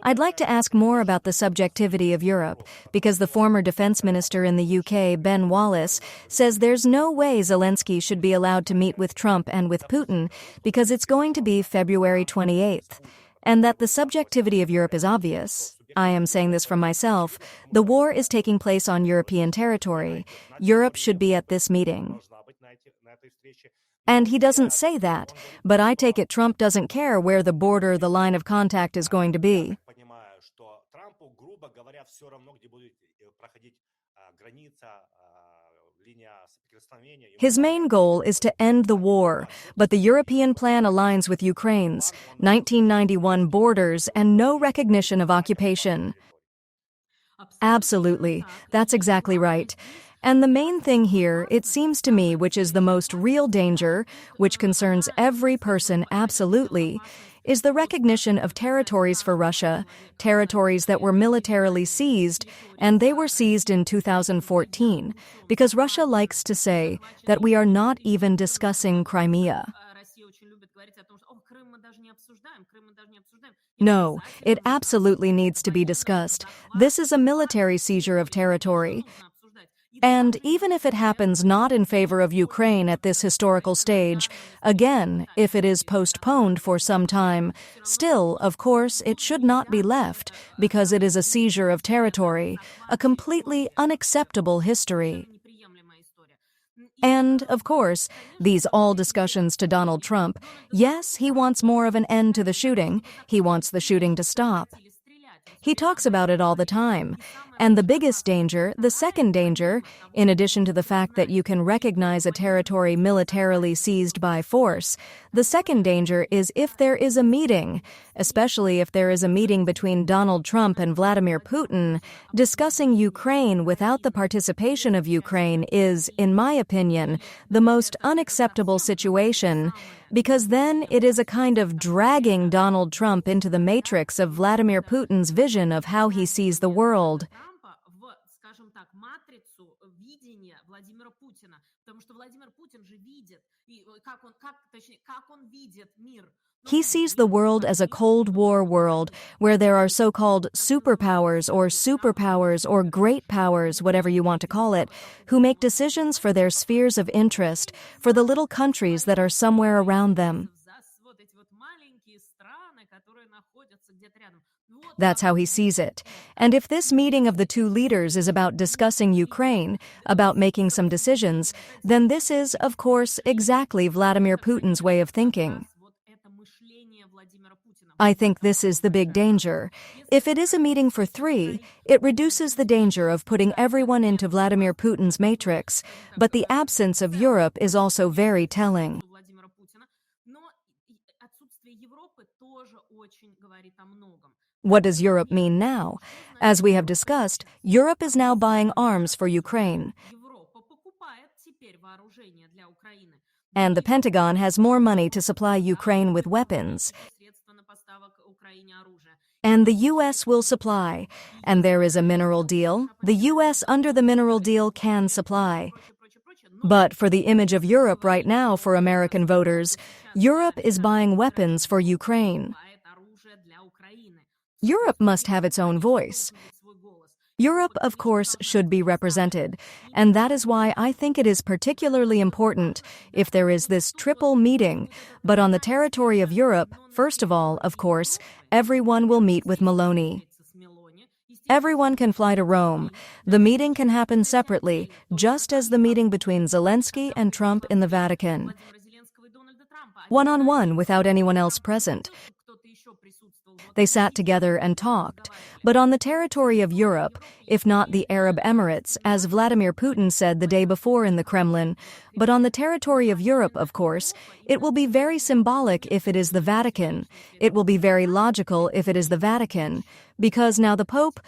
I'd like to ask more about the subjectivity of Europe, because the former defense minister in the UK, Ben Wallace, says there's no way Zelensky should be allowed to meet with Trump and with Putin because it's going to be February 28th, and that the subjectivity of Europe is obvious. I am saying this from myself. The war is taking place on European territory. Europe should be at this meeting. And he doesn't say that, but I take it Trump doesn't care where the border, the line of contact is going to be. His main goal is to end the war, but the European plan aligns with Ukraine's 1991 borders and no recognition of occupation. Absolutely, that's exactly right. And the main thing here, it seems to me, which is the most real danger, which concerns every person absolutely, is the recognition of territories for Russia, territories that were militarily seized, and they were seized in 2014, because Russia likes to say that we are not even discussing Crimea. No, it absolutely needs to be discussed. This is a military seizure of territory. And even if it happens not in favor of Ukraine at this historical stage, again, if it is postponed for some time, still, of course, it should not be left, because it is a seizure of territory, a completely unacceptable history. And, of course, these all discussions to Donald Trump, yes, he wants more of an end to the shooting. He wants the shooting to stop. He talks about it all the time. And the biggest danger, the second danger, in addition to the fact that you can recognize a territory militarily seized by force, the second danger is if there is a meeting, especially if there is a meeting between Donald Trump and Vladimir Putin, discussing Ukraine without the participation of Ukraine is, in my opinion, the most unacceptable situation, because then it is a kind of dragging Donald Trump into the matrix of Vladimir Putin's vision of how he sees the world. He sees the world as a Cold War world where there are so-called superpowers or great powers, whatever you want to call it, who make decisions for their spheres of interest, for the little countries that are somewhere around them. That's how he sees it. And if this meeting of the two leaders is about discussing Ukraine, about making some decisions, then this is, of course, exactly Vladimir Putin's way of thinking. I think this is the big danger. If it is a meeting for three, it reduces the danger of putting everyone into Vladimir Putin's matrix, but the absence of Europe is also very telling. What does Europe mean now? As we have discussed, Europe is now buying arms for Ukraine. And the Pentagon has more money to supply Ukraine with weapons. And the U.S. will supply. And there is a mineral deal. The U.S. under the mineral deal can supply. But for the image of Europe right now for American voters, Europe is buying weapons for Ukraine. Europe must have its own voice. Europe, of course, should be represented, and that is why I think it is particularly important if there is this triple meeting. But on the territory of Europe, first of all, of course, everyone will meet with Meloni. Everyone can fly to Rome. The meeting can happen separately, just as the meeting between Zelensky and Trump in the Vatican. One-on-one, without anyone else present. They sat together and talked. But on the territory of Europe, if not the Arab Emirates, as Vladimir Putin said the day before in the Kremlin, but on the territory of Europe, of course, it will be very symbolic if it is the Vatican. It will be very logical if it is the Vatican. Because now the Pope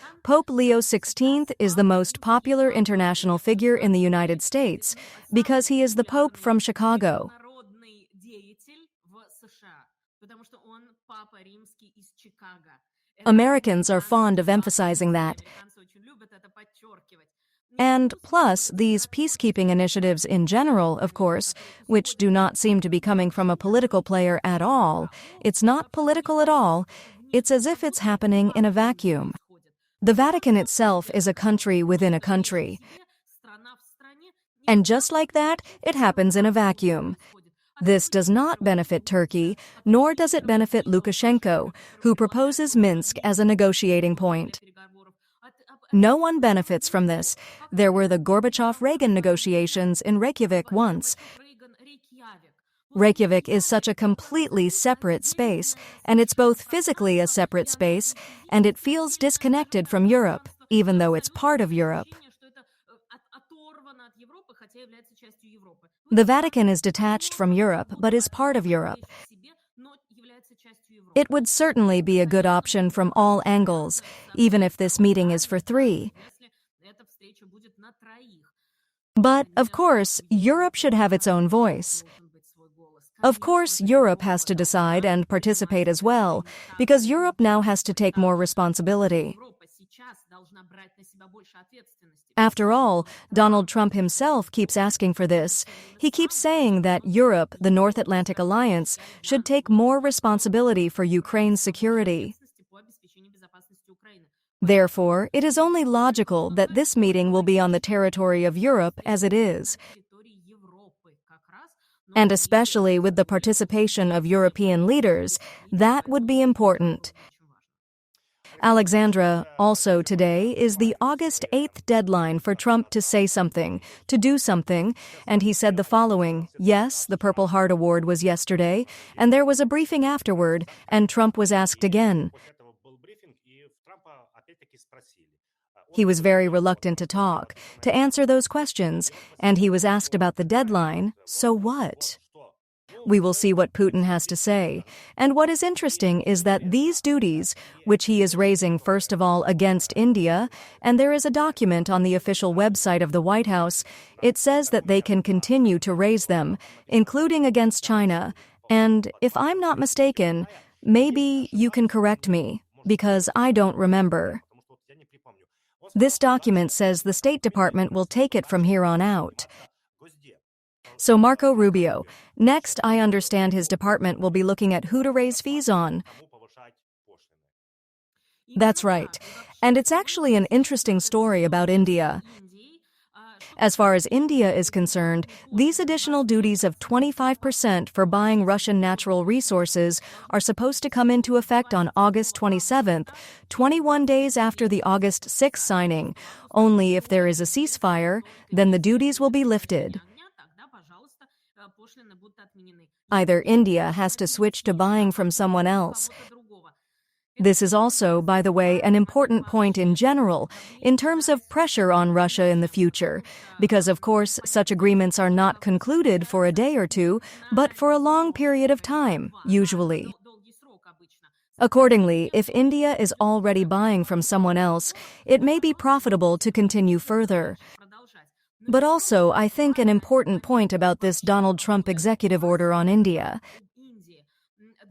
Leo XVI, is the most popular international figure in the United States, because he is the Pope from Chicago. Americans are fond of emphasizing that. And plus, these peacekeeping initiatives in general, of course, which do not seem to be coming from a political player at all. It's not political at all. it's as if it's happening in a vacuum. The Vatican itself is a country within a country. And just like that, it happens in a vacuum. This does not benefit Turkey, nor does it benefit Lukashenko, who proposes Minsk as a negotiating point. No one benefits from this. There were the Gorbachev-Reagan negotiations in Reykjavik once. Reykjavik is such a completely separate space, and it's both physically a separate space, and it feels disconnected from Europe, even though it's part of Europe. The Vatican is detached from Europe, but is part of Europe. It would certainly be a good option from all angles, even if this meeting is for 3. But, of course, Europe should have its own voice. Of course, Europe has to decide and participate as well, because Europe now has to take more responsibility. After all, Donald Trump himself keeps asking for this. He keeps saying that Europe, the North Atlantic Alliance, should take more responsibility for Ukraine's security. Therefore, it is only logical that this meeting will be on the territory of Europe as it is, and especially with the participation of European leaders, that would be important. Alexandra, also today is the August 8th deadline for Trump to say something, to do something, and he said the following: yes, the Purple Heart Award was yesterday, and there was a briefing afterward, and Trump was asked again. He was very reluctant to talk, to answer those questions, and he was asked about the deadline. So what? We will see what Putin has to say. And what is interesting is that these duties, which he is raising first of all against India, and there is a document on the official website of the White House, it says that they can continue to raise them, including against China. And if I'm not mistaken, maybe you can correct me, because I don't remember. This document says the State Department will take it from here on out. So Marco Rubio, next I understand his department will be looking at who to raise fees on. That's right. And it's actually an interesting story about India. As far as India is concerned, these additional duties of 25% for buying Russian natural resources are supposed to come into effect on August 27th, 21 days after the August 6th signing. Only if there is a ceasefire, then the duties will be lifted. Either India has to switch to buying from someone else. This is also, by the way, an important point in general, in terms of pressure on Russia in the future, because of course such agreements are not concluded for a day or two, but for a long period of time, usually. Accordingly, if India is already buying from someone else, it may be profitable to continue further. But also, I think an important point about this Donald Trump executive order on India.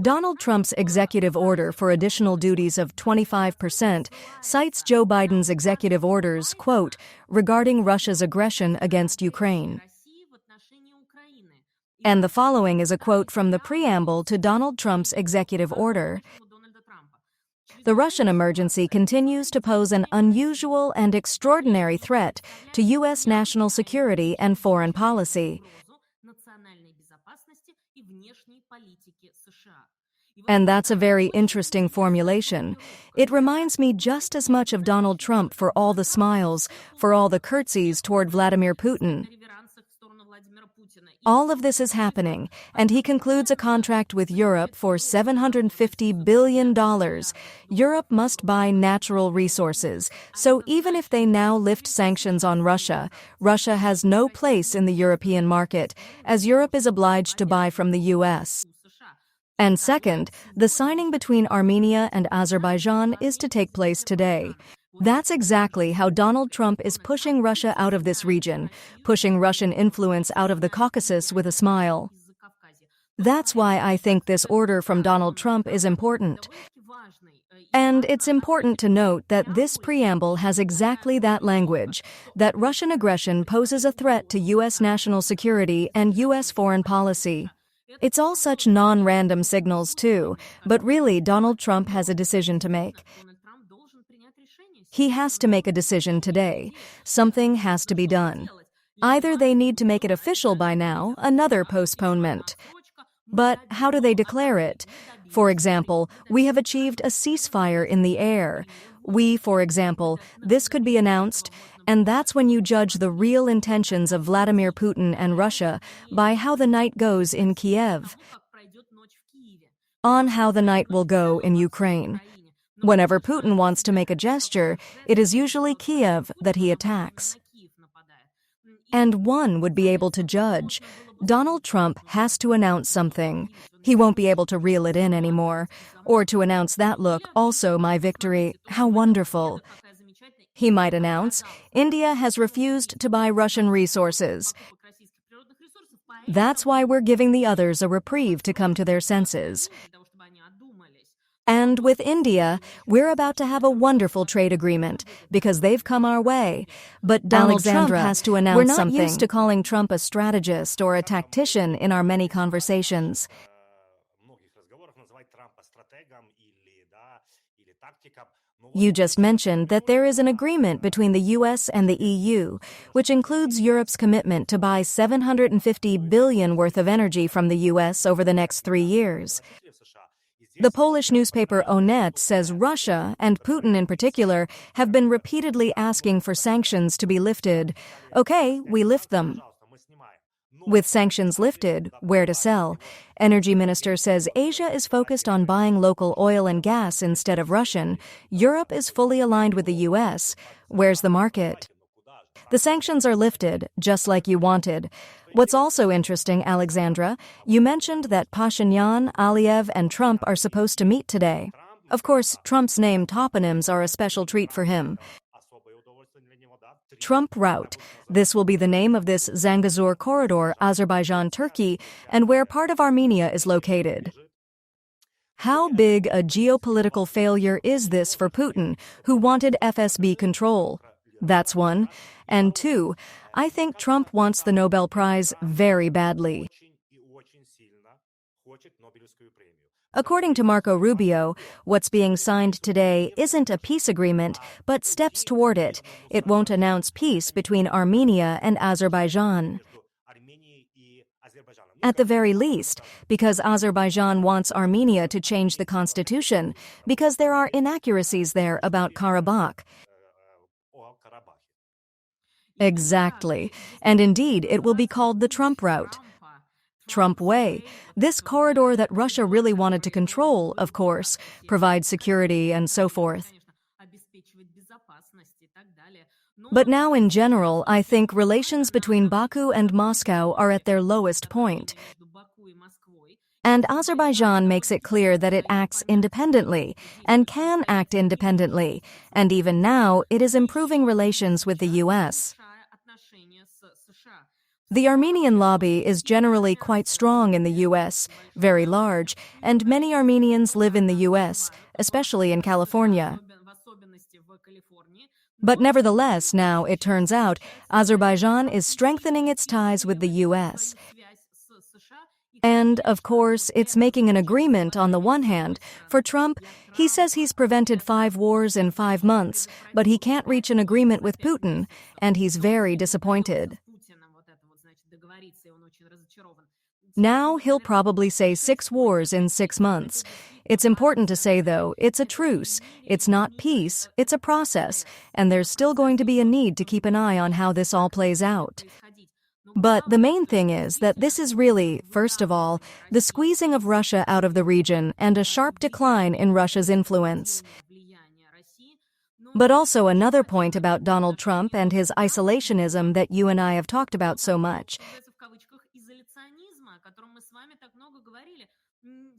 Donald Trump's executive order for additional duties of 25% cites Joe Biden's executive orders, quote, regarding Russia's aggression against Ukraine. And the following is a quote from the preamble to Donald Trump's executive order. The Russian emergency continues to pose an unusual and extraordinary threat to U.S. national security and foreign policy. And that's a very interesting formulation. It reminds me just as much of Donald Trump for all the smiles, for all the curtsies toward Vladimir Putin. All of this is happening, and he concludes a contract with Europe for $750 billion. Europe must buy natural resources, so even if they now lift sanctions on Russia, Russia has no place in the European market, as Europe is obliged to buy from the U.S. And second, the signing between Armenia and Azerbaijan is to take place today. That's exactly how Donald Trump is pushing Russia out of this region, pushing Russian influence out of the Caucasus with a smile. That's why I think this order from Donald Trump is important. And it's important to note that this preamble has exactly that language, that Russian aggression poses a threat to U.S. national security and U.S. foreign policy. It's all such non-random signals too, but really Donald Trump has a decision to make. He has to make a decision today. Something has to be done. Either they need to make it official by now, another postponement. But how do they declare it? For example, we have achieved a ceasefire in the air. For example, this could be announced, and that's when you judge the real intentions of Vladimir Putin and Russia by how the night goes in Kiev, on how the night will go in Ukraine. Whenever Putin wants to make a gesture, it is usually Kiev that he attacks. And one would be able to judge. Donald Trump has to announce something. He won't be able to reel it in anymore. Or to announce that, look, also my victory, how wonderful. He might announce, India has refused to buy Russian resources. That's why we're giving the others a reprieve to come to their senses. And with India, we're about to have a wonderful trade agreement because they've come our way. But Donald Trump has to announce something. We're not used to calling Trump a strategist or a tactician in our many conversations. You just mentioned that there is an agreement between the U.S. and the EU, which includes Europe's commitment to buy $750 billion worth of energy from the U.S. over the next 3 years. The Polish newspaper Onet says Russia, and Putin in particular, have been repeatedly asking for sanctions to be lifted. Okay, we lift them. With sanctions lifted, where to sell? Energy Minister says Asia is focused on buying local oil and gas instead of Russian. Europe is fully aligned with the U.S. Where's the market? The sanctions are lifted, just like you wanted. What's also interesting, Alexandra, you mentioned that Pashinyan, Aliyev, and Trump are supposed to meet today. Of course, Trump's name toponyms are a special treat for him. Trump Route. This will be the name of this Zangezur corridor, Azerbaijan-Turkey, and where part of Armenia is located. How big a geopolitical failure is this for Putin, who wanted FSB control? That's one. And two, I think Trump wants the Nobel Prize very badly. According to Marco Rubio, what's being signed today isn't a peace agreement, but steps toward it. It won't announce peace between Armenia and Azerbaijan. At the very least, because Azerbaijan wants Armenia to change the constitution, because there are inaccuracies there about Karabakh. Exactly. And indeed, it will be called the Trump Route. Trump Way. This corridor that Russia really wanted to control, of course, provide security and so forth. But now in general, I think relations between Baku and Moscow are at their lowest point. And Azerbaijan makes it clear that it acts independently and can act independently. And even now, it is improving relations with the U.S. The Armenian lobby is generally quite strong in the U.S., very large, and many Armenians live in the U.S., especially in California. But nevertheless, now it turns out, Azerbaijan is strengthening its ties with the U.S. And, of course, it's making an agreement on the one hand. For Trump, he says he's prevented 5 wars in 5 months, but he can't reach an agreement with Putin, and he's very disappointed. Now he'll probably say 6 wars in 6 months. It's important to say, though, it's a truce. It's not peace, it's a process, and there's still going to be a need to keep an eye on how this all plays out. But the main thing is that this is really, first of all, the squeezing of Russia out of the region and a sharp decline in Russia's influence. But also another point about Donald Trump and his isolationism that you and I have talked about so much.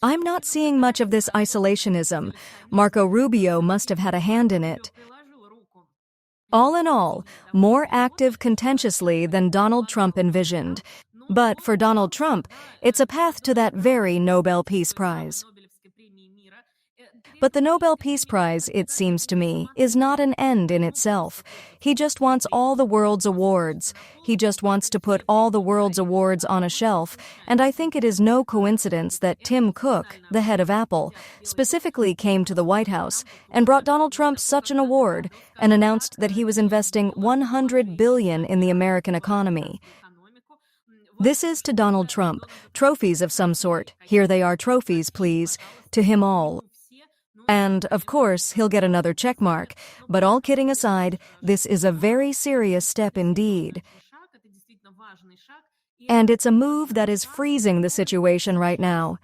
I'm not seeing much of this isolationism. Marco Rubio must have had a hand in it. All in all, more active contentiously than Donald Trump envisioned. But for Donald Trump, it's a path to that very Nobel Peace Prize. But the Nobel Peace Prize, it seems to me, is not an end in itself. He just wants all the world's awards. He just wants to put all the world's awards on a shelf, and I think it is no coincidence that Tim Cook, the head of Apple, specifically came to the White House and brought Donald Trump such an award and announced that he was investing $100 billion in the American economy. This is to Donald Trump. Trophies of some sort. Here they are, trophies, please. To him all. And, of course, he'll get another checkmark. But all kidding aside, this is a very serious step indeed. And it's a move that is freezing the situation right now.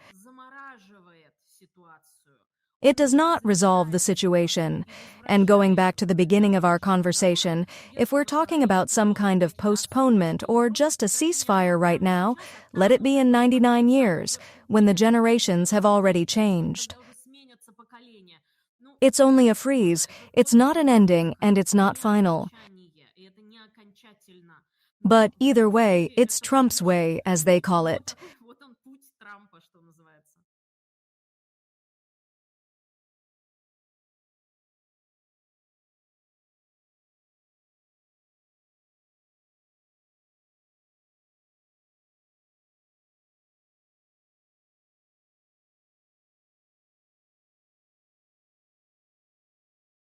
It does not resolve the situation. And going back to the beginning of our conversation, if we're talking about some kind of postponement or just a ceasefire right now, let it be in 99 years, when the generations have already changed. It's only a freeze. It's not an ending, and it's not final. But either way, it's Trump's way, as they call it.